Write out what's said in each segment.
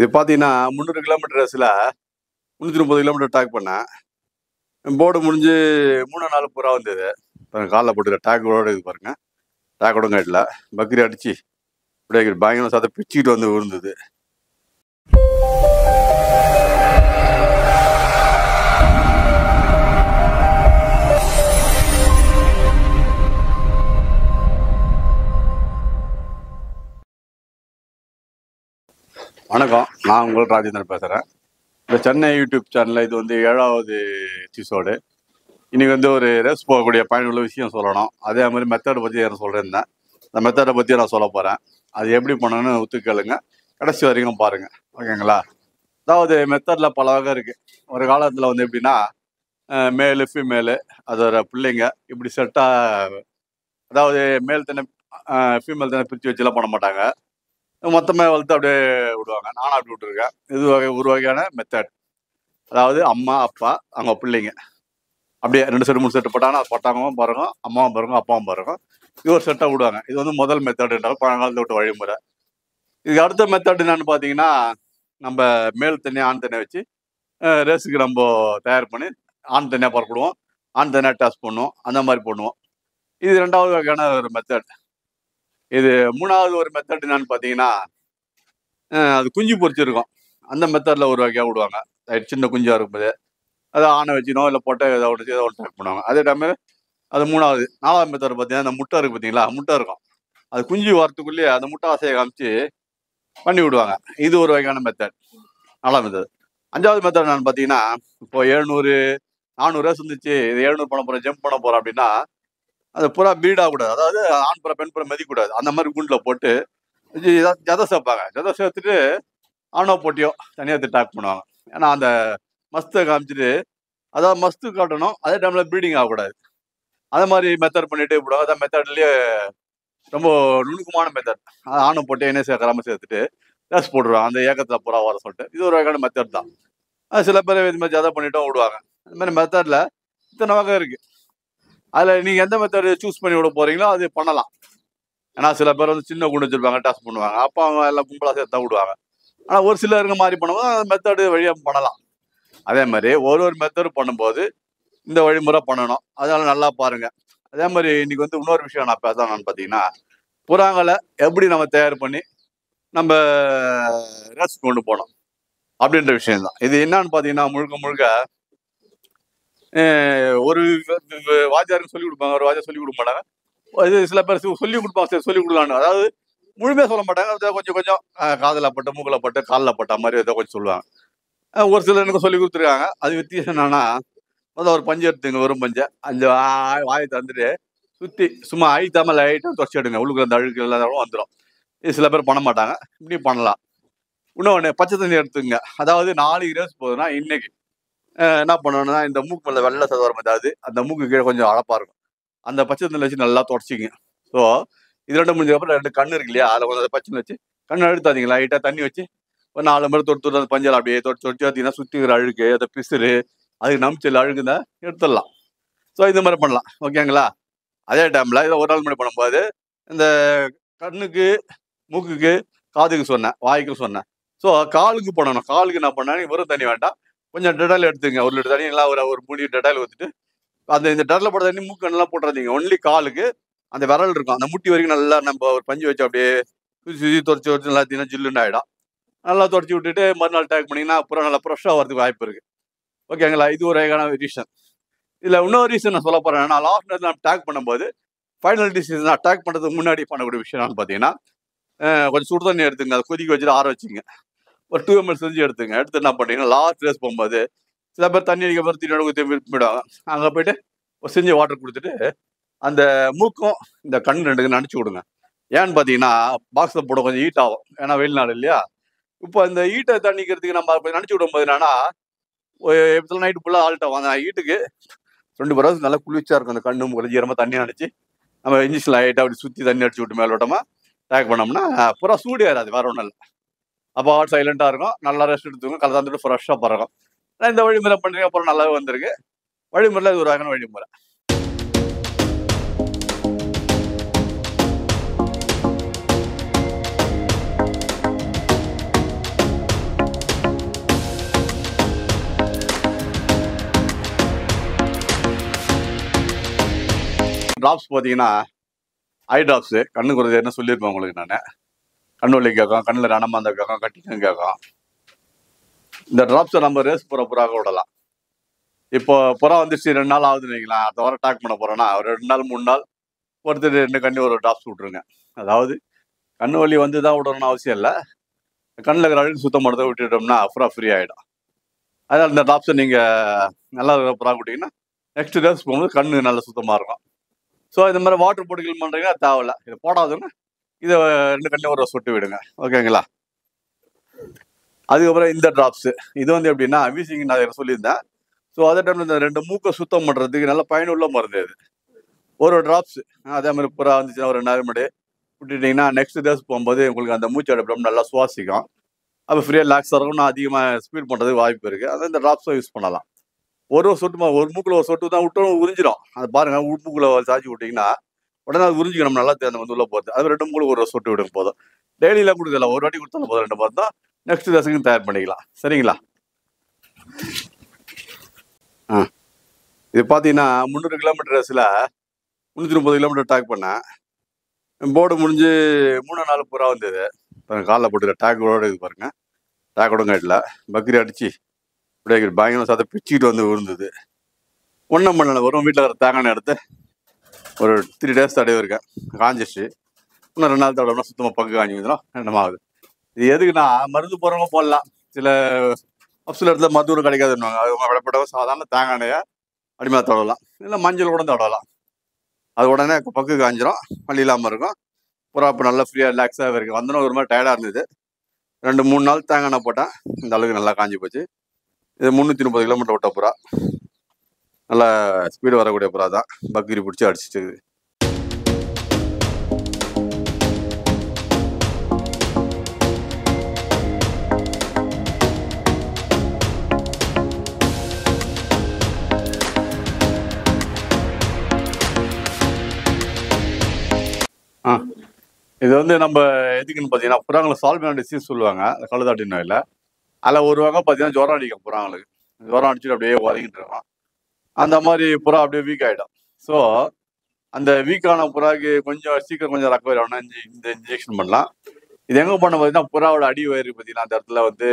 இது பார்த்தீங்கன்னா 300 கிலோமீட்டர் ரேஸில் 330 கிலோமீட்டர் டாக் பண்ணேன். போர்டு முடிஞ்சு 3 நாள் பூரா வந்தது. காலில் போட்டுக்க டேக்கோட இது பாருங்க, டேக்கோட காட்டில் பக்ரி அடிச்சு அப்படியே பயங்கர சாத்த பிச்சுக்கிட்டு வந்து விழுந்தது. வணக்கம், நான் உங்கள் ராஜேந்திரன் பேசுகிறேன். இந்த சென்னை யூடியூப் சேனலில் இது வந்து 7வது எபிசோடு. இன்னைக்கு வந்து ஒரு ரேஸ் போகக்கூடிய பயனுள்ள விஷயம் சொல்லணும். அதே மாதிரி மெத்தடை பற்றி நான் சொல்லியிருந்தேன். அந்த மெத்தடை பற்றி நான் சொல்ல போகிறேன். அது எப்படி பண்ணணும்னு ஒத்துக்கலுங்க, கடைசி வரைக்கும் பாருங்கள், ஓகேங்களா? அதாவது மெத்தடில் பல வகை இருக்குது. ஒரு காலத்தில் வந்து எப்படின்னா மேலு ஃபீமேலு அதோட பிள்ளைங்க இப்படி செட்டாக, அதாவது மேல் தானே ஃபீமேல் தானே பிரித்து வச்சுலாம் பண்ண மாட்டாங்க, மொத்தமாக வளர்த்து அப்படியே விடுவாங்க. நானும் அப்படி விட்டுருக்கேன். இது ஒரு வகையான மெத்தட். அதாவது அம்மா அப்பா அவங்க பிள்ளைங்க அப்படியே 2 செட்டு 3 செட்டு போட்டாங்கன்னா அது பட்டாகவும் பாருங்க, அம்மாவும் பாருங்க, அப்பாவும் பாருங்க. இது ஒரு செட்டாக விடுவாங்க. இது வந்து முதல் மெத்தட் என்றால் பழங்காலத்தை விட்டு வழிமுறை. இதுக்கு அடுத்த மெத்தட் என்னன்னு பார்த்தீங்கன்னா, நம்ம மேல் தனியாக ஆண் தனியாக வச்சு ரேஸுக்கு நம்ம தயார் பண்ணி ஆண் தனியாக புறப்படுவோம், ஆண் தனியாக டெஸ்ட் பண்ணுவோம், அந்த மாதிரி பண்ணுவோம். இது 2வது வகையான ஒரு மெத்தட். இது 3வது ஒரு மெத்தட் என்னன்னு பார்த்தீங்கன்னா, அது குஞ்சு பொறிச்சிருக்கும். அந்த மெத்தடில் ஒரு வகையாக விடுவாங்க. சின்ன குஞ்சாக இருக்கும்போது அதை ஆணை வச்சுனோ இல்லை பொட்டை ஏதோ ஒன்று ட்ராக் பண்ணுவாங்க. அதே டைம் அது 3வது. 4வது மெத்தட் பார்த்தீங்கன்னா, அந்த முட்டை இருக்குது பார்த்தீங்களா, முட்டை இருக்கும். அது குஞ்சு வரத்துக்குள்ளேயே அந்த முட்டை ஆசையை காமிச்சு பண்ணி விடுவாங்க. இது ஒரு வகையான மெத்தட், 4வது மெத்தட். 5வது மெத்தட் என்னன்னு பார்த்தீங்கன்னா, இப்போ 700 400 ரேஸ் இருந்துச்சு, இது 700 பண்ண போகிறேன், ஜம்ப் பண்ண போகிறேன் அப்படின்னா அது புறா பீட் ஆகக்கூடாது. அதாவது ஆண் புறா பெண் புறா மதிக்கூடாது. அந்த மாதிரி குண்டில் போட்டு ஜதை சேர்ப்பாங்க. ஜதை சேர்த்துட்டு ஆணோ போட்டியோ தனியாக டாக் பண்ணுவாங்க. ஏன்னா அந்த மஸ்தை காமிச்சிட்டு, அதாவது மஸ்து காட்டணும், அதே டைமில் ப்ரீடிங் ஆகக்கூடாது. அதே மாதிரி மெத்தட் பண்ணிகிட்டே போடுவாங்க. அதான் மெத்தட்லேயே ரொம்ப நுணுக்கமான மெத்தட். ஆணை போட்டு என்ன சேர்க்கறாம சேர்த்துட்டு ரேஸ் போட்டுருவாங்க, அந்த ஏக்கத்தில் புறா வர சொல்லிட்டு. இது ஒரு வகையான மெத்தட் தான். அது சில பேர் இது மாதிரி ஜதை பண்ணிட்டும் விடுவாங்க. இந்த மாதிரி மெத்தடில் இத்தனை வகை இருக்குது. அதில் நீங்கள் எந்த மெத்தட் சூஸ் பண்ணி விட போகிறீங்களோ அது பண்ணலாம். ஏன்னா சில பேர் வந்து சின்ன குண்டு வச்சுருப்பாங்க, டெஸ்ட் பண்ணுவாங்க, அப்போ அவங்க எல்லாம் கும்பலாக சேர்த்தா விடுவாங்க. ஆனால் ஒரு சிலருங்க மாதிரி பண்ணும்போது அந்த மெத்தடு வழியாக பண்ணலாம். அதே மாதிரி ஒரு மெத்தடு பண்ணும்போது இந்த வழிமுறை பண்ணணும். அதனால நல்லா பாருங்கள். அதே மாதிரி இன்னைக்கு வந்து இன்னொரு விஷயம் நான் பேசணும்னு பார்த்தீங்கன்னா, புறாங்களை எப்படி நம்ம தயார் பண்ணி நம்ம ரேஸ் கொண்டு போனோம் அப்படின்ற விஷயம்தான். இது என்னன்னு பார்த்தீங்கன்னா, முழுக்க ஒரு வாத்தியாருக்கு சொல்லிக் கொடுப்பாங்க, ஒரு வாத்தியார் சொல்லிக் கொடுக்க மாட்டாங்க. இது சில பேர் சொல்லிக் கொடுப்பாங்க, சரி சொல்லிக் கொடுக்கலான்னு. அதாவது முழுமையாக சொல்ல மாட்டாங்க, அதை கொஞ்சம் காதில் பட்டு மூக்கில் பட்டு காலில் பட்ட மாதிரி ஏதோ கொஞ்சம் சொல்லுவாங்க. ஒரு சிலர் எனக்கு சொல்லி கொடுத்துருக்காங்க. அது வித்தியாசம் என்னன்னா, அதான் ஒரு பஞ்சு எடுத்துங்க, வெறும் பஞ்சை அந்த வாயை தந்துட்டு சுற்றி சும்மா அழித்தாமல் லைட்டாக தொடச்சி எடுங்க, உள்ளுக்குள்ள அந்த அழுக்கு எல்லாம் வந்துடும். இது சில பேர் பண்ண மாட்டாங்க, இப்படி பண்ணலாம். இன்னொன்று பச்சை தண்ணி எடுத்துங்க. அதாவது 4 ரேஸ் போகுதுன்னா இன்னைக்கு என்ன பண்ணணும்னா, இந்த மூக்கு மேலே வெள்ளை சதவரம், அதாவது அந்த மூக்கு கீழே கொஞ்சம் அழப்பாக இருக்கும், அந்த பச்சை தண்ணியில் வச்சு நல்லா தொடச்சிங்க. ஸோ இது 2 முடிஞ்சதுக்கப்புறம் 2 கண் இருக்கு இல்லையா, அதில் கொஞ்சம் பச்சை வச்சு கண் அழுத்தாதீங்க, லைட்டாக தண்ணி வச்சு ஒரு 4 முறை தொட்டு அந்த பஞ்சல் அப்படியே தொட்டு பார்த்தீங்கன்னா சுற்றிக்கிற அழுக்கு, அதை பிசுறு, அதுக்கு நம்பிச்சல் அழுகுன்னா எடுத்துடலாம். ஸோ இந்த மாதிரி பண்ணலாம், ஓகேங்களா? அதே டைமில் இதை ஒரு நாள் முன்னாடி பண்ணும்போது இந்த கண்ணுக்கு மூக்குக்கு காதுக்கு சொன்னேன், வாய்க்கு சொன்னேன். ஸோ காலுக்கு பண்ணணும். காலுக்கு என்ன பண்ணேன், வெறும் தண்ணி வேண்டாம், கொஞ்சம் டெட்டாயில் எடுத்துங்க. 1 லிட்டர் தண்ணி எல்லாம் ஒரு 3 டெட்டாயில் ஊற்றிட்டு இந்த டெட்டாயில் போட்ட தண்ணி மூக்கு நல்லா போட்டுறாதீங்க. ஒன்லி காலுக்கு அந்த விரல் இருக்கும், அந்த முட்டி வரைக்கும் நல்லா நம்ம ஒரு பஞ்சு வச்சு அப்படியே சுற்றி தொடச்சி எல்லாத்தையும் ஜில்லுன்னு ஆகிடும். நல்லா தொடச்சி விட்டுட்டு மறுநாள் டேக் பண்ணிங்கன்னா அப்புறம் நல்லா ஃப்ரெஷ்ஷாக வரதுக்கு வாய்ப்பு இருக்குது, ஓகேங்களா? இது ஒரு வகையான ரீசன். இதில் இன்னொரு ரீசன் நான் சொல்ல போகிறேன். நான் லாஸ்ட் நேரத்தில் நான் டேக் பண்ணும்போது ஃபைனல் டிசிஷன் நான் டேக் பண்ணுறதுக்கு முன்னாடி பண்ணக்கூடிய விஷயம் பார்த்தீங்கன்னா, கொஞ்சம் சுடு தண்ணி எடுத்துங்க, அதை கொதிக்க வச்சுட்டு ஆற வச்சுங்க. ஒரு 2 ml செஞ்சு எடுத்துங்க. எடுத்து என்ன பண்ணிங்கன்னா, லாஸ்ட் ரேஸ் போகும்போது சில பேர் தண்ணி அடிக்க போகிற தீனி விடுவாங்க. அங்கே போய்ட்டு ஒரு செஞ்சு வாட்டர் கொடுத்துட்டு அந்த மூக்கும் இந்த கண் 2 நினச்சி விடுங்க. ஏன்னு பார்த்தீங்கன்னா, பாக்ஸில் போட கொஞ்சம் ஹீட் ஆகும், ஏன்னா வெயில் நாள் இல்லையா. இப்போ இந்த ஹீட்டை தண்ணிக்கிறதுக்கு நம்ம நினச்சி விடும்போது என்னன்னா, எப்போ நைட்டு ஃபுல்லாக ஆல்ட் ஆகும். அந்த ஹீட்டுக்கு 2 hours நல்லா குளிர்ச்சியாக இருக்கும். அந்த கண்ணு மூக்கு ஈரமாக தண்ணி நினச்சி நம்ம இன்ஜின் லைட்டாக அப்படி சுற்றி தண்ணி அடிச்சு விட்டு மேலோட்டமாக டேக் பண்ணோம்னா பூரா சூடு ஏறாது, வேற ஒன்றும் இல்லை. அப்போ ஆட் சைலண்டாக இருக்கும், நல்லா ரெஸ்ட் எடுத்துக்கோங்க, கலந்து வந்துட்டு ஃப்ரெஷ்ஷாக பறக்கும். நான் இந்த வழிமுறை பண்ணுறேன், அப்புறம் நல்லாவே வந்திருக்கு. வழிமுறையில் இது ஒரு வகையான வழிமுறை. ட்ராப்ஸ் பார்த்தீங்கன்னா ஐ ட்ராப்ஸு, கண்ணுக்கு ஒரு என்ன சொல்லியிருப்பேன் உங்களுக்கு நான். கண்ணு வலி கேட்கும், கண்ணில் ரணமாந்த கேட்கும், கட்டிக்கும் கேட்கும். இந்த ட்ராப்ஸை நம்ம ரேஸ் போகிற புறாக விடலாம். இப்போ புறா வந்துச்சு 2 நாள் ஆகுதுன்னு வைக்கலாம், அடுத்த வாரம் டாக் பண்ண போகிறோன்னா ஒரு 2 நாள் 3 நாள் ஒருத்தர் 2 கண்ணி ஒரு ட்ராப்ஸ் விட்ருங்க. அதாவது கண்ணு வலி வந்து தான் விடணும்னு அவசியம் இல்லை, கண்ணில் இருக்கிற அழுக்கு சுத்தம் பண்ணுறதை விட்டுட்டோம்னா புறா ஃப்ரீ ஆகிடும். அதனால் இந்த ட்ராப்ஸை நீங்கள் நல்லா இருக்கிற புறா விட்டிங்கன்னா நெக்ஸ்ட் டேஸ் போகும்போது கண்ணு நல்லா சுத்தமாக இருக்கும். ஸோ இந்த மாதிரி வாட்டர் போட்டிகள் பண்ணுறீங்கன்னா தேவையில்ல, இதை போடாதுங்க, இதை 2 கண்ணியும் ஒரு சொட்டு விடுங்க. ஓகேங்களா? அதுக்கப்புறம் இந்த ட்ராப்ஸு இது வந்து எப்படின்னா வீசிங் நான் சொல்லியிருந்தேன். ஸோ அதே டைமில் இந்த 2 மூக்கை சுத்தம் பண்ணுறதுக்கு நல்ல பயனுள்ள மருந்து இது. ஒரு ட்ராப்ஸ் அதே மாதிரி புறா வந்துச்சுன்னா ஒரு 2 நாள் முன்னாடி விட்டுட்டிங்கன்னா நெக்ஸ்ட் டேஸ் போகும்போது உங்களுக்கு அந்த மூச்சு அடைப்பிடம் நல்லா சுவாசிக்கும். அப்போ ஃப்ரீயாக ரிலாக்ஸாக இருக்கும், நான் அதிகமாக ஸ்பீட் பண்ணுறதுக்கு வாய்ப்பு இருக்குது. அதான் இந்த ட்ராப்ஸை யூஸ் பண்ணலாம். ஒரு சொட்டு ஒரு மூக்கில் ஒரு சொட்டு தான் விட்டோம் உறிஞ்சிடும். அது பாருங்கள், மூக்கில் சாய்ச்சி விட்டிங்கன்னா உடனே அது உறிஞ்சிக்கணும், நல்லா அந்த வந்து உள்ளே போகுது. அது 2 மூக்கு ஒரு சொட்டு விடுங்க போதும். டெய்லியெலாம் கொடுக்கல, ஒரு வாட்டி கொடுத்தாலும் போதும், 2 மாதம் தான் நெக்ஸ்ட் டேஸுக்கு தயார் பண்ணிக்கலாம். சரிங்களா? இது பார்த்தீங்கன்னா 300 கிலோமீட்டர் ரேஸில் 330 கிலோமீட்டர் டாக் பண்ணேன். போர்டு முடிஞ்சு 3 நாள் புறா வந்தது. இப்போ காலில் போட்டுக்க டேக்கோட இது பாருங்க, டேக்கோட கைட்டில் பக்கரி அடிச்சு அப்படியே பயங்கர சாத்த பிச்சுக்கிட்டு வந்து விழுந்தது. ஒன்றும் பண்ணல, வரும் வீட்டில் இருக்கிற தேங்காய் எடுத்து ஒரு 3 days தடவை இருக்கேன், காஞ்சிச்சு. இன்னும் 2 நாள் தடவைனா சுத்தமாக பங்கு காஞ்சிக்கிறோம். என்னமாகுது இது எதுக்குன்னா மருந்து போகிறவங்க போடலாம், சில சில இடத்துல மருத்துவம் கிடைக்காதுன்னுவாங்க. அது விடப்பட்டவங்க சாதாரண தேங்காய் எண்ணெயை அடிமையாக தடவலாம், இல்லை மஞ்சள் கூட தடவலாம். அது உடனே பக்கு காஞ்சிரும், வலி இல்லாமல் இருக்கும். புறா இப்போ நல்லா ஃப்ரீயாக ரிலாக்ஸாக இருக்குது. வந்தோன்னா ஒரு மாதிரி டயர்டாக இருந்தது. 2-3 நாள் தேங்காய் எண்ணெய் போட்டேன், இந்த அளவுக்கு நல்லா காஞ்சி போச்சு. இது 330 கிலோமீட்டர் விட்ட புறா, நல்லா ஸ்பீடு வரக்கூடிய புறா தான், பக்கரி பிடிச்சி அடிச்சிட்டு. இது வந்து நம்ம எதுக்குன்னு பார்த்தீங்கன்னா புறாங்களை சால்வினா டிசீஸ் சொல்லுவாங்க, கழுதாட்டி நோயில். அதில் ஒரு வகை பார்த்தீங்கன்னா ஜுரம் அடிக்கும் புறாங்களுக்கு. ஜுரம் அடிச்சுட்டு அப்படியே உதங்கிட்டு இருக்கோம். அந்த மாதிரி புறா அப்படியே வீக் ஆகிடும். ஸோ அந்த வீக்கான புறாக்கு கொஞ்சம் சீக்கிரம் கொஞ்சம் ரெக்கவரி ஆகணும், இந்த இன்ஜெக்ஷன் பண்ணலாம். இது எங்கே பண்ண பார்த்தீங்கன்னா புறாவோட அடி வயிறு பார்த்தீங்கன்னா அந்த இடத்துல வந்து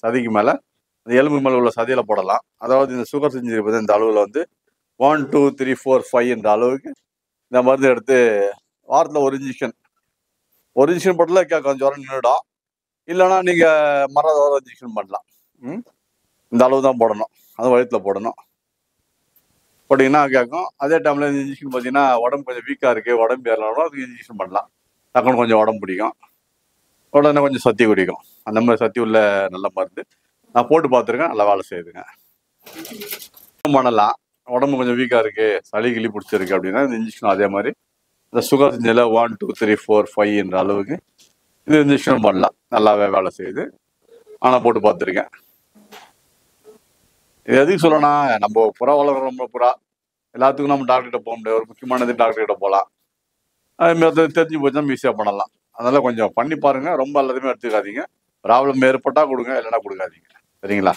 சதிக்கு மேலே, அந்த எலும்பு மேலே உள்ள சதியில் போடலாம். அதாவது இந்த சுகர் செஞ்சு பார்த்தீங்கன்னா இந்த அளவில் வந்து 1 2 3 4 5 என்ற அளவுக்கு இந்த மருந்து எடுத்து வாரத்தில் ஒரு இன்ஜெக்ஷன் போட்டால கொஞ்சம் ஜுரம் நின்றுடும். இல்லைன்னா நீங்கள் மரம் இன்ஜெக்ஷன் பண்ணலாம். இந்த அளவு தான் போடணும், அதுவும் வயிற்றில் போடணும். போட்டிங்கன்னா கேட்கும். அதே டைமில் இந்த இன்ஜெக்ஷன் பார்த்தீங்கன்னா உடம்பு கொஞ்சம் வீக்காக இருக்குது, உடம்பு ஏறலாம், அதுக்கு இன்ஜெக்ஷன் பண்ணலாம். டக்குன்னு கொஞ்சம் உடம்பு பிடிக்கும், உடனே கொஞ்சம் சத்தி குடிக்கும். அந்த மாதிரி சத்தி உள்ள நல்ல மருந்து நான் போட்டு பார்த்துருக்கேன், நல்லா வேலை செய்யுதுங்க. பண்ணலாம், உடம்பு கொஞ்சம் வீக்காக இருக்குது, சளி கிளி பிடிச்சிருக்கு அப்படின்னா இந்த இன்ஜெக்ஷன் அதே மாதிரி இந்த சுகர் செஞ்சில் 1 2 3 4 5 என்ற அளவுக்கு இது இன்ஜெக்ஷன் பண்ணலாம், நல்லாவே வேலை செய்யுது. ஆனால் போட்டு பார்த்துருக்கேன். இது எதுக்கு சொல்லணும்னா நம்ம புறா வளர்க்குற புறா எல்லாத்துக்கும் நம்ம டாக்டர்கிட்ட போக முடியாது, ஒரு முக்கியமானது டாக்டர்கிட்ட போகலாம். அது தெரிஞ்சு போச்சு நம்ம ஈஸியாக பண்ணலாம். அதனால கொஞ்சம் பண்ணி பாருங்க, ரொம்ப எல்லாத்தையுமே எடுத்துக்காதீங்க. ப்ராப்ளம் ஏற்பட்டால் கொடுங்க, இல்லைன்னா கொடுக்காதீங்க. சரிங்களா?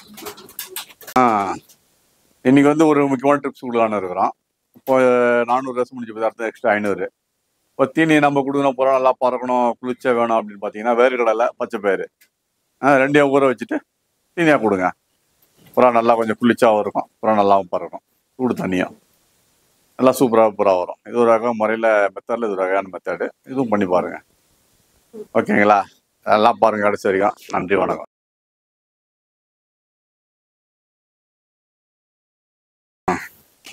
இன்னைக்கு வந்து ஒரு முக்கியமான ட்ரிப்ஸ் கொடுக்கலான்னு இருக்கிறோம். இப்போ 400 ரேஸ் முடிஞ்சு போய் அடுத்த எக்ஸ்ட்ரா 500. இப்போ தீனி நம்ம கொடுக்கணும், புறா நல்லா பறக்கணும், குளிச்சா வேணும் அப்படின்னு பார்த்தீங்கன்னா வேர்க்கடலை, பச்சை பயிறு 2 ஊற வச்சுட்டு தீனியாக கொடுங்க. புறா நல்லா கொஞ்சம் குளிச்சாவும் இருக்கும், புறா நல்லாவும் பறக்கும், சூடு தண்ணியும் நல்லா சூப்பராக புறா வரும். இது ஒரு ரகம் முறையில் மெத்தடில், இது ஒரு வகையான மெத்தடு. இதுவும் பண்ணி பாருங்கள். ஓகேங்களா? அதெல்லாம் பாருங்கள் கடைசி வரைக்கும். நன்றி, வணக்கம்.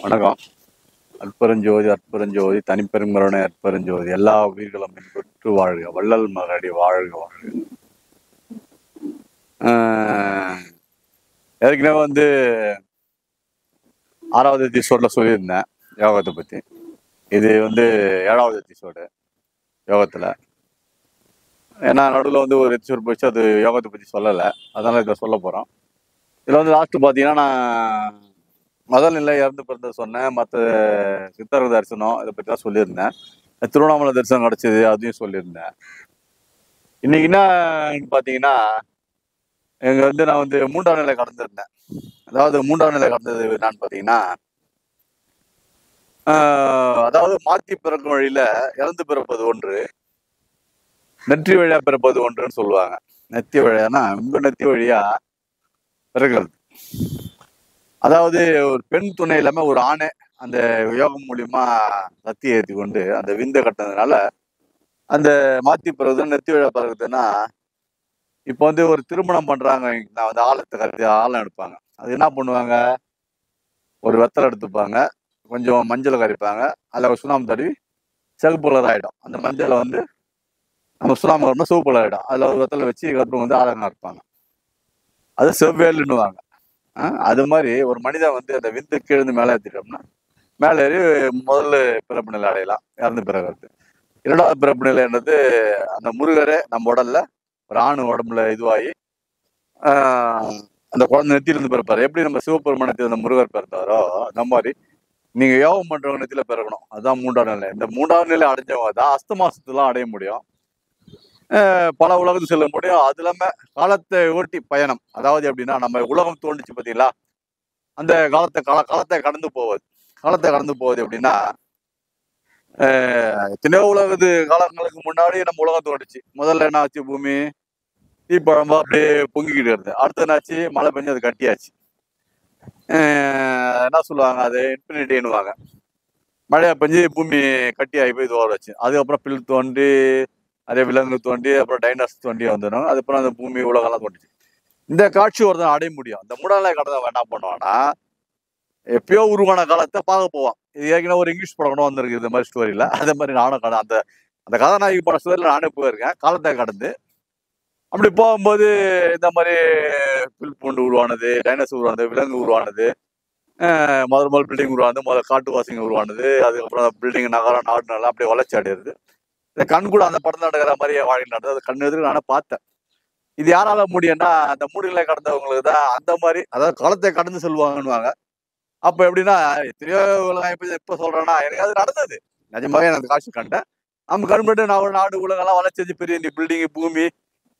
வணக்கம். அற்பெருஞ்சோதி அற்பெருஞ்சோதி தனிப்பெருங்கருணை அற்பெருஞ்சோதி எல்லா உயிர்களும் பெற்று வாழ்க, வள்ளல் மலரடி வாழ்க வாழ்க. ஏற்கனவே வந்து 6வது எபிசோடில் சொல்லியிருந்தேன் யோகத்தை பற்றி. இது வந்து 7வது எபிசோடு யோகத்தில். ஏன்னா நடுவில் வந்து ஒரு எபிசோடு போயிடுச்சு, அது யோகத்தை பற்றி சொல்லலை, அதனால் இதை சொல்ல போகிறோம். இதில் வந்து லாஸ்ட்டு பார்த்தீங்கன்னா நான் முதல் நிலை இறந்து பிறந்தது சொன்னேன், மற்ற சித்தர்கள் தரிசனம் இதை பற்றி தான் சொல்லியிருந்தேன். திருவண்ணாமலை தரிசனம் கிடச்சிது அதையும் சொல்லியிருந்தேன். இன்னைக்கு என்ன பார்த்தீங்கன்னா எங்கள் வந்து நான் வந்து 3ஆம் நிலை கடந்திருந்தேன். அதாவது 3ஆம் நிலை கடந்தது என்னன்னு பார்த்தீங்கன்னா அதாவது மாத்தி பிறக்கும் வழியில இறந்து பிறப்பது ஒன்று, நெற்றி வழியா பிறப்பது ஒன்றுன்னு சொல்லுவாங்க. நெத்தி வழியானா உங்க நெத்தி வழியா பிறக்கிறது. அதாவது ஒரு பெண் துணை இல்லாம ஒரு ஆணை அந்த யோகம் மூலியமா சக்தி ஏற்றி கொண்டு அந்த விந்த கட்டினதுனால அந்த மாத்தி பிறகுதான் நெத்தி வழியா பிறகுதுன்னா, இப்போ வந்து ஒரு திருமணம் பண்றாங்க, நான் வந்து ஆழத்தை கருதி ஆழம் எடுப்பாங்க. அது என்ன பண்ணுவாங்க, ஒரு வெத்தலை எடுத்துப்பாங்க, கொஞ்சம் மஞ்சள் கரைப்பாங்க, அதில் சுண்ணாம்பு தடவி சிவப்பு கலர் ஆயிடும். அந்த மஞ்சளை வந்து நம்ம சுண்ணாம்பு கரைனா சிவப்பு கலர் ஆயிடும். அதில் ஒரு வெத்தலை வச்சு அதுக்கப்புறம் வந்து ஆழங்க இருப்பாங்க. அது செவ்வேலுன்னுவாங்க. அது மாதிரி ஒரு மனிதன் வந்து அந்த விந்து கீழ்ந்து மேலே ஏற்றிட்டோம்னா மேலே ஏறி முதல்ல பிறப்பு நிலை அடையலாம், இறந்து பிறகு. இரண்டாவது பிறப்பு நிலைன்றது அந்த முருகரை நம்ம உடல்ல ஒரு ஆணு உடம்புல இதுவாகி அந்த குழந்தை நெத்தியிலிருந்து பிறப்பாரு. எப்படி நம்ம சிவபெருமானத்தில் அந்த முருகர் பிறந்தாரோ அந்த மாதிரி நீங்க யோகம் பண்றவங்க நெத்தியில பிறக்கணும். அதுதான் மூன்றாவது நிலை. இந்த மூன்றாவது நிலை அடைஞ்சவங்க தான் அஸ்தமாசத்துலாம் அடைய முடியும், பல உலகத்துக்கு செல்ல முடியும். அது இல்லாம காலத்தை ஓட்டி பயணம், அதாவது எப்படின்னா நம்ம உலகம் தோன்றுச்சு பார்த்தீங்களா, அந்த காலத்தை கடந்து போவது. காலத்தை கடந்து போவது எப்படின்னா, எத்தனையோ உலகத்து காலங்களுக்கு முன்னாடி நம்ம உலகம் தோன்றுச்சு. முதல்ல என்ன ஆச்சு, பூமி தீப்பழம்பா அப்படியே பொங்கிக்கிட்டு இருந்தது. அடுத்து என்னாச்சு, மழை பெஞ்சு அது கட்டியாச்சு. என்ன சொல்லுவாங்க, அது இன்ஃபினிட்டின்னுவாங்க. மழையா பெஞ்சு பூமி கட்டி ஆகி போய் இதுவாக வச்சு, அதுக்கப்புறம் பில் தோண்டி அதே விலங்கு தோண்டி அப்புறம் டைனோஸ் தோண்டி வந்துடும். அதுக்கப்புறம் அந்த பூமி உலகம்லாம் தோண்டிச்சு. இந்த காட்சி ஒருத்தன் அடைய முடியும். இந்த மூடநிலை கடந்தவன் என்ன பண்ணுவான்னா, எப்பயோ உருவான காலத்தை பார்க்க போவான். இது ஏற்கனவே ஒரு இங்கிலீஷ் படம் கூட வந்திருக்கு இந்த மாதிரி ஸ்டோரியில. அதே மாதிரி நானும் அந்த அந்த கதாநாயகி பட ஸ்டோரியில் நானே போயிருக்கேன். காலத்தை கடந்து அப்படி போகும்போது இந்த மாதிரி புல் பூண்டு உருவானது, டைனோஸ் உருவானது, விலங்கு உருவானது, முதல் பில்டிங் உருவானது, முதல் காட்டுவாசிங்க உருவானது, அதுக்கப்புறம் பில்டிங் நகரம் நாடு நல்லா அப்படியே வளர்ச்சி அடையிறது. இந்த கண் கூட அந்த படத்தில் நடக்கிற மாதிரியே வாழ்க்கை நடந்தது. அது கண் எதிர்க்கு நானே பார்த்தேன். இது யாரால முடியும்னா அந்த மூடிகளை கடந்தவங்களுக்கு தான் அந்த மாதிரி, அதாவது காலத்தை கடந்து செல்வாங்கன்னுவாங்க. அப்ப எப்படின்னா, எத்தனையோ இப்ப சொல்றேன்னா எனக்கு அது நடந்தது. நிஜமாவே நான் அந்த காட்சி கண்டேன். நம்ம கண்பட்டு நாடு உலகெல்லாம் வளர்ச்சி பெரிய பில்டிங், பூமி,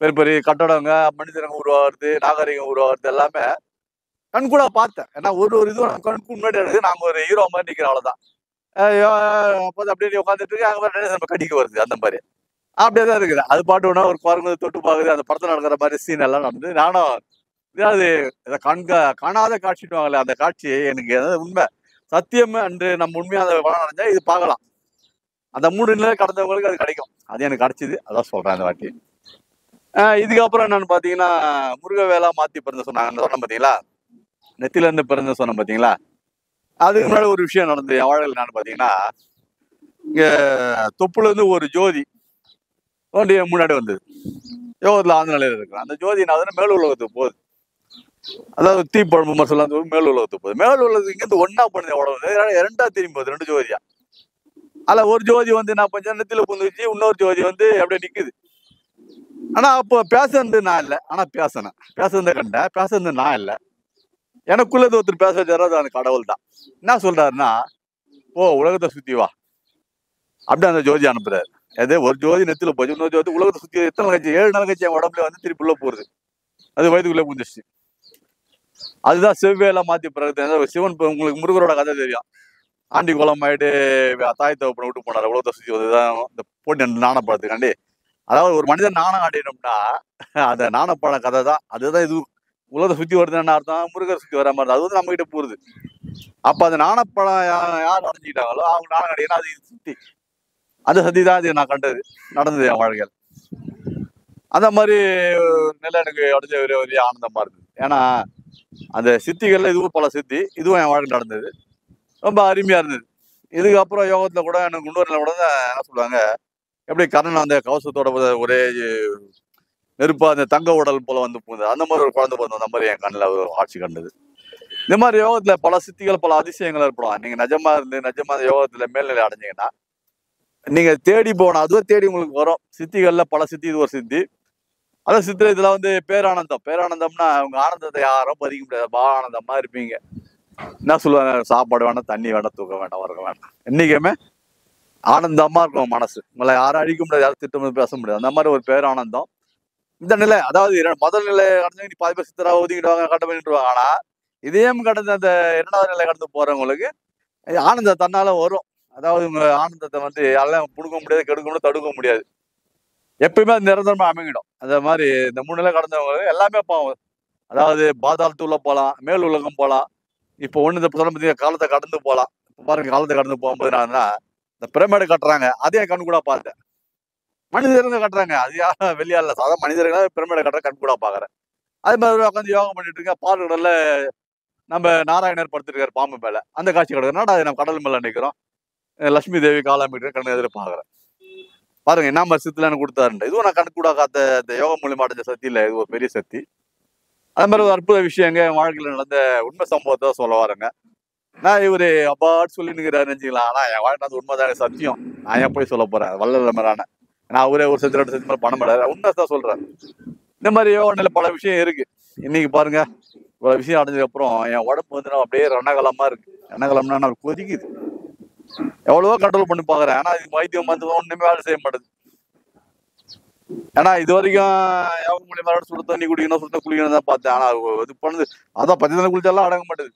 பெரிய பெரிய கட்டடங்க, மனிதனங்க உருவாகிறது, நாகரிகம் உருவாகிறது எல்லாமே கண் கூட பார்த்தேன். ஏன்னா ஒரு இதுவும் நம்ம கண்ணுக்கு முன்னாடி இருக்குது. நாங்க ஒரு ஹீரோ மாதிரி நிக்கிறோம், அவ்வளவுதான். அப்போ அப்படியே உட்காந்துட்டு இருக்கு, அங்க நம்ம கடிக்க வருது. அந்த மாதிரி அப்படியே தான் இருக்குது. அது பாட்டு வேணா ஒரு குரங்கு தொட்டு பாக்குது, அந்த படத்துல நடக்கிற மாதிரி சீன் எல்லாம் நடந்து நானும் இதாவது காணாத காட்சிட்டுவாங்களே அந்த காட்சி எனக்கு உண்மை சத்தியம் என்று நம்ம உண்மையா அந்த படம் நடந்தா இது பார்க்கலாம். அந்த 3 நிலை கடந்தவங்களுக்கு அது கிடைக்கும். அது எனக்கு கிடைச்சிது, அதான் சொல்றேன் அந்த வாட்டி. இதுக்கப்புறம் என்னன்னு பாத்தீங்கன்னா, முருகவேலா மாத்தி பிறந்த சொன்னாங்க பாத்தீங்களா, நெத்தில இருந்து பிறந்த சொன்னேன் பாத்தீங்களா. அதுக்கு முன்னாடி ஒரு விஷயம் நடந்தது என் வாழ்க்கையில். என்னன்னு பாத்தீங்கன்னா, இங்க தொப்புல இருந்து ஒரு ஜோதி முன்னாடி வந்தது. யோகத்துல ஆழ்ந்த நிலையில இருக்கு. அந்த ஜோதி நான் மேல் உலகத்துக்கு போகுது. அதாவது தீப்பழம்பு மசலாம் மேல் உலகத்துக்கு போகுது. மேல் உலகத்துக்கு இங்கிருந்து ஒன்னா பண்ணுது உடம்பு, இரண்டா திரும்பி போகுது, 2 ஜோதியா. அதுல ஒரு ஜோதி வந்து நான் கொஞ்சம் நெத்தில புந்துச்சு, இன்னொரு ஜோதி வந்து அப்படியே நிக்குது. ஆனா அப்போ பேசுறது நான் இல்லை, ஆனா பேசுறத கண்டேன், பேசுறது நான் இல்லை. எனக்குள்ளது ஒருத்தர் பேச வச்சாரோ, அது அந்த கடவுள் தான். என்ன சொல்றாருன்னா, ஓ உலகத்தை சுத்தி வா அப்படி அந்த ஜோதி அனுப்புறாரு. அதே ஒரு ஜோதி நெத்தில போச்சு, இன்னொரு ஜோதி உலகத்தை சுத்தி எத்தனை கட்சி 7 நாள் கட்சி என் உடம்புல வந்து திருப்பி உள்ள போறது. அது வயதுக்குள்ளே புந்துச்சு. அதுதான் செவ்வேலாம் மாத்தி பிறகு சிவன். உங்களுக்கு முருகரோட கதை தெரியும். ஆண்டி குளம் ஆயிட்டு தாய் தகப்பனை விட்டு போனார், உலகத்தை சுத்தி வந்துதான் இந்த போட்டி நாணப்பழத்துக்காண்டி. அதாவது ஒரு மனிதன் நாணம் ஆடினோம்னா அந்த நாணப்பழ கதை தான். அதுதான் இது உலகத்தை சுத்தி வருதுன்னு அர்த்தம். முருகர் சுத்தி வர மாதிரி அது வந்து நம்ம கிட்ட போகுது. அப்ப அந்த நாணப்பழம் யார் அடைஞ்சிக்கிட்டாங்களோ அவங்க நாணம் அடையினா அது சுத்தி, அந்த சதி தான் அது நான் கண்டது, நடந்தது என் வாழ்க்கையில். அந்த மாதிரி நிலை எனக்கு அடைஞ்ச ஒரு ஆனந்தமா இருந்தது. ஏன்னா அந்த சித்திகள்ல இதுவும் பல சித்தி, இதுவும் என் வாழ்க்கை நடந்தது, ரொம்ப அருமையா இருந்தது. இதுக்கப்புறம் யோகத்துல கூட எனக்கு இன்னொரு கூட என்ன சொல்லுவாங்க, எப்படி கர்ணன் அந்த கவசத்தோட ஒரே நெருப்பா அந்த தங்க உடல் போல வந்து போகுது, அந்த மாதிரி ஒரு குழந்தை போது அந்த மாதிரி என் கண்ணில் ஆட்சி கண்டது. இந்த மாதிரி யோகத்துல பல சித்திகள் பல அதிசயங்கள் ஏற்படும். நீங்க நிஜமா யோகத்துல மேல்நிலை அடைஞ்சீங்கன்னா நீங்க தேடி போகணும், அதுவே தேடி உங்களுக்கு வரும். சித்திகள்ல பல சித்தி, இது ஒரு சித்தி. அதான் சித்திரை இதுல வந்து பேரானந்தம்னா அவங்க ஆனந்தத்தை யாரும் பறிக்க முடியாது, ஆனந்தமா இருப்பீங்க. என்ன சொல்லுவாங்க, சாப்பாடு வேண்டாம், தண்ணி வேண்டாம், தூக்கம் வேண்டாம், உறக்கம் வேண்டாம், என்னைக்குமே ஆனந்தமா இருக்கும் மனசு. உங்களை யாரும் அழிக்க முடியாது, யாரும் திட்டம் பேச முடியாது. அந்த மாதிரி ஒரு பேரானந்தம் இந்த நிலை. அதாவது முதல் நிலை கடந்து நீ பாதி பேர் சித்தரா ஒதுக்கிடுவாங்க, கட்ட பண்ணிட்டுருவாங்க. ஆனா இதயம் கடந்து அந்த 2வது நிலை கடந்து போறவங்களுக்கு ஆனந்தம் தன்னால வரும். அதாவது உங்க ஆனந்தத்தை வந்து யாராலையும் புடுங்க முடியாது, கெடுக்க முடியாது, தடுக்க முடியாது. எப்பயுமே அது நிரந்தரமா அமைங்கிடும். அந்த மாதிரி இந்த 3 நிலை கடந்தவங்க எல்லாமே பாவம். அதாவது பாதாளத்துக்குள்ள போலாம், மேல் உலகம் போலாம். இப்போ ஒண்ணு இந்த சொல்ல பார்த்தீங்கன்னா காலத்தை கடந்து போலாம். இப்ப பாருங்க காலத்தை கடந்து போகும்போது நான் இந்த பிரமிடு கட்டுறாங்க. அதே என் கண் கூட பார்த்தேன். மனிதருங்க கட்டுறாங்க. அது யாரும் வெளியாள் இல்ல. சாதா மனிதர்களா பிரமிட கட்டுற கண் கூட பார்க்குறேன். அதே மாதிரி உட்காந்து யோகம் பண்ணிட்டு இருக்கேன். பால்கடல்ல நம்ம நாராயணர் படுத்திருக்காரு பாம்பு மேல. அந்த காட்சி கிடக்குறேன். என்னடா இது நம்ம கடல் மேல நிக்கிறோம். லட்சுமி தேவி காலாமிட்டு கண்ணு எதிர பார்க்குறேன். பாருங்க என்ன மாதிரி சித்துல எனக்கு கொடுத்தாருன்ட்டு. இதுவும் நான் கணக்கு கூட காத்த இந்த யோகம் மூலியமா அடைஞ்ச சக்தி இல்ல. இது ஒரு பெரிய சக்தி. அது மாதிரி ஒரு அற்புத விஷயங்க என் வாழ்க்கையில நடந்த உண்மை சம்பவத்தை சொல்ல வரேங்க. நான் இவரு அப்பாட்டு சொல்லி நிற்கிறாரு நினைச்சுக்கலாம். ஆனா என் வாழ்க்கை அது உண்மைதாங்க சத்தியம். நான் ஏன் போய் சொல்ல போறேன் வள்ளல் மேலான. நான் ஒரே ஒரு சத்தி 2 சத்தி மேல பணம் படாது. உண்மை தான் சொல்றேன். இந்த மாதிரி யோகனில பல விஷயம் இருக்கு. இன்னைக்கு பாருங்க ஒரு விஷயம் அடைஞ்சதுக்கு அப்புறம் என் உடம்பு வந்து அப்படியே ரணகலமா இருக்கு. ரணகலம்னா நான் கொதிக்குது. எவ்வளவோ கண்ட்ரோல் பண்ணி பாக்குறேன். ஆனா இது வைத்தியம் மருந்து ஒண்ணுமே வேலை செய்ய மாட்டேது. ஏன்னா இது வரைக்கும் யோகம் மூலியமா சுடு தண்ணி குடிக்கணும், சுத்த குளிக்கணும் தான் பார்த்தேன். ஆனா இது பண்ணுது அதான் 10 தண்ணி குளிச்சாலாம் அடங்க மாட்டேது.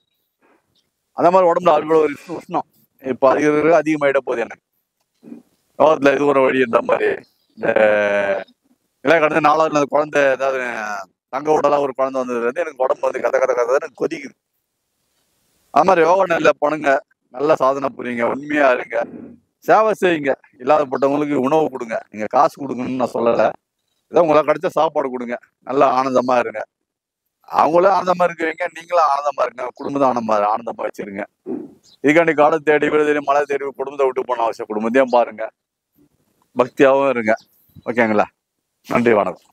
அந்த மாதிரி உடம்புல அவ்வளோ ஒரு உஷ்ணம் இப்ப அதிகமாயிட போகுது எனக்கு. யோகத்துல இது ஒரு வழின்ற மாதிரி இந்த இலை கடந்து 4வது அந்த குழந்தை ஏதாவது தங்க உடலா ஒரு குழந்தை வந்ததுல இருந்து எனக்கு உடம்பு வந்து கதை கதை கதை எனக்கு கொதிக்குது. அது மாதிரி யோகா நல்ல பண்ணுங்க, நல்ல சாதனை புரியுங்க, உண்மையா இருங்க, சேவை செய்யுங்க. இல்லாதப்பட்டவங்களுக்கு உணவு கொடுங்க. நீங்க காசு கொடுக்கணும்னு நான் சொல்லலை. ஏதோ உங்களுக்கு கிடைச்ச சாப்பாடு கொடுங்க. நல்லா ஆனந்தமா இருங்க. அவங்களும் ஆனந்தமா இருக்கிறீங்க, நீங்களும் ஆனந்தமா இருங்க. குடும்பத்தை ஆனந்தமா வச்சிருங்க. இதுக்காண்டி காலம் தேடி வீடு தேடி மழை தேடி குடும்பத்தை விட்டு போன அவசியம். குடும்பத்தையும் பாருங்க, பக்தியாகவும் இருங்க. ஓகேங்களா? நன்றி, வணக்கம்.